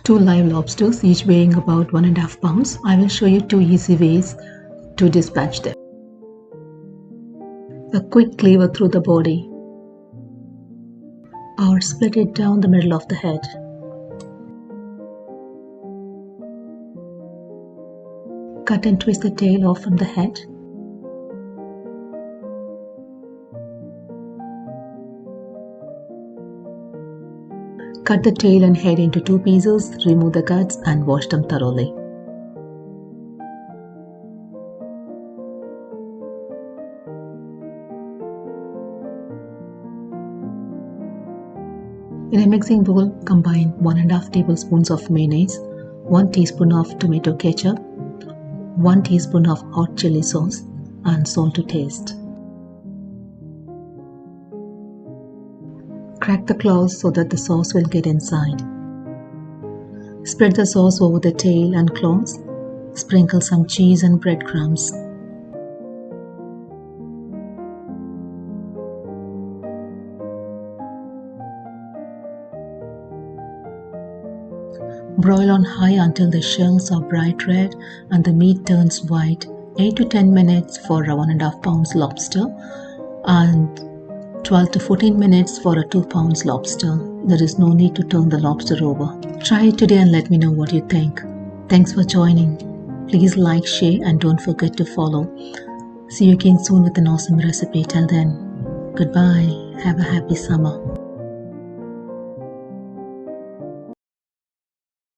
2 live lobsters, each weighing about 1.5 pounds. I will show you 2 easy ways to dispatch them. A quick cleaver through the body, or split it down the middle of the head. Cut and twist the tail off from the head. Cut the tail and head into 2 pieces, remove the guts and wash them thoroughly. In a mixing bowl, combine 1.5 tablespoons of mayonnaise, 1 teaspoon of tomato ketchup, 1 teaspoon of hot chili sauce, and salt to taste. Crack the claws so that the sauce will get inside. Spread the sauce over the tail and claws. Sprinkle some cheese and breadcrumbs. Broil on high until the shells are bright red and the meat turns white. 8 to 10 minutes for a 1.5 pounds lobster and 12 to 14 minutes for a 2 pounds lobster. There is no need to turn the lobster over. Try it today and let me know what you think. Thanks for joining. Please like, share, and don't forget to follow. See you again soon with an awesome recipe. Till then, goodbye. Have a happy summer.